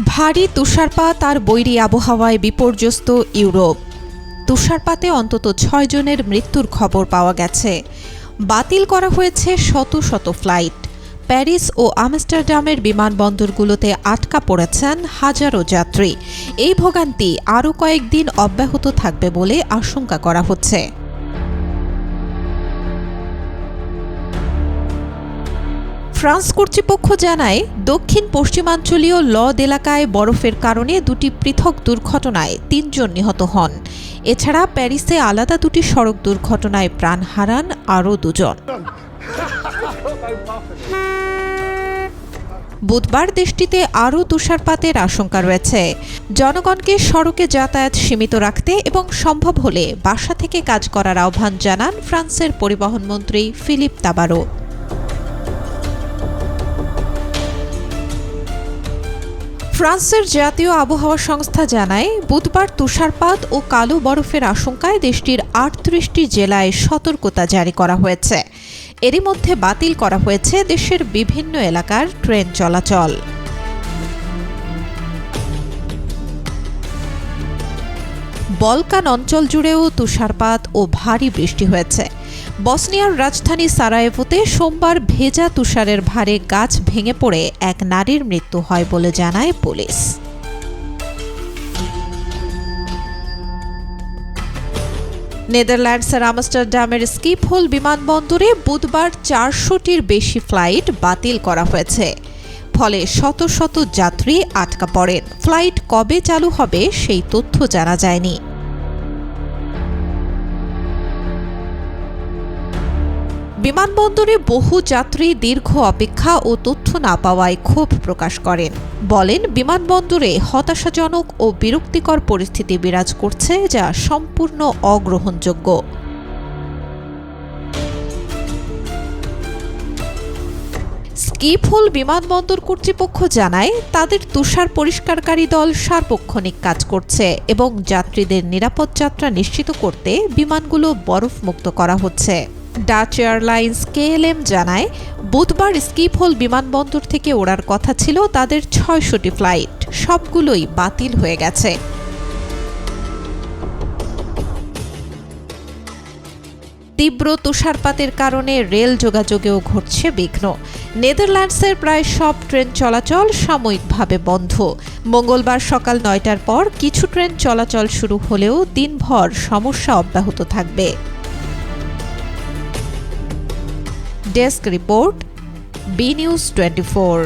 ভারী তুষারপাত আর বৈরী আবহাওয়ায় বিপর্যস্ত ইউরোপ। তুষারপাতে অন্তত ৬ জনের মৃত্যুর খবর পাওয়া গেছে। বাতিল করা হয়েছে শত শত ফ্লাইট। প্যারিস ও আমস্টারডামের বিমানবন্দরগুলোতে আটকা পড়েছেন হাজারো যাত্রী। এই ভোগান্তি আরও কয়েকদিন অব্যাহত থাকবে বলে আশঙ্কা করা হচ্ছে। ফ্রান্স কর্তৃপক্ষ জানায়, দক্ষিণ পশ্চিমাঞ্চলীয় লদ এলাকায় বরফের কারণে দুটি পৃথক দুর্ঘটনায় ৩ জন নিহত হন। এছাড়া প্যারিসে আলাদা দুটি সড়ক দুর্ঘটনায় প্রাণ হারান আরও ২ জন। বুধবার দেশটিতে আরও তুষারপাতের আশঙ্কা রয়েছে। জনগণকে সড়কে যাতায়াত সীমিত রাখতে এবং সম্ভব হলে বাসা থেকে কাজ করার আহ্বান জানান ফ্রান্সের পরিবহন মন্ত্রী ফিলিপ তাবারো। ফ্রান্সের জাতীয় আবহাওয়া সংস্থা জানায়, বুধবার তুষারপাত ও কালো বরফের আশঙ্কায় দেশটির ৩৮টি জেলায় সতর্কতা জারি করা হয়েছে। এরই মধ্যে বাতিল করা হয়েছে দেশের বিভিন্ন এলাকার ট্রেন চলাচল। বলকান অঞ্চল জুড়েও তুষারপাত ও ভারী বৃষ্টি হয়েছে। বসনিয়ার রাজধানী সারায়েভোতে সোমবার ভেজা তুষারের ভারে গাছ ভেঙে পড়ে এক নারীর মৃত্যু হয় বলে জানায় পুলিশ। নেদারল্যান্ডসের আমস্টারডামের স্কিপহোল বিমানবন্দরে বুধবার ৪০০টির বেশি ফ্লাইট বাতিল করা হয়েছে। ফলে শত শত যাত্রী আটকা পড়েন। ফ্লাইট কবে চালু হবে সেই তথ্য জানা যায়নি। বিমানবন্দরে বহু যাত্রী দীর্ঘ অপেক্ষা ও তথ্য না পাওয়ায় ক্ষোভ প্রকাশ করেন। বলেন, বিমানবন্দরে হতাশাজনক ও বিরক্তিকর পরিস্থিতি বিরাজ করছে, যা সম্পূর্ণ অগ্রহণযোগ্য। স্কিপহোল বিমানবন্দর কর্তৃপক্ষ জানায়, তাদের তুষার পরিষ্কারকারী দল সার্বক্ষণিক কাজ করছে এবং যাত্রীদের নিরাপদ যাত্রা নিশ্চিত করতে বিমানগুলো বরফমুক্ত করা হচ্ছে। ডাচ এয়ারলাইন্স KLM জানায়, বুধবার স্কিপহোল বিমানবন্দর থেকে ওড়ার কথা ছিল তাদের ৬০০টি ফ্লাইট, সবগুলোই বাতিল হয়ে গেছে। তীব্র তুষারপাতের কারণে রেল যোগাযোগেও ঘটছে বিঘ্ন। নেদারল্যান্ডসের প্রায় সব ট্রেন চলাচল সাময়িকভাবে বন্ধ। মঙ্গলবার সকাল ৯টার পর কিছু ট্রেন চলাচল শুরু হলেও দিনভর সমস্যা অব্যাহত থাকবে। Desk report, B news 24।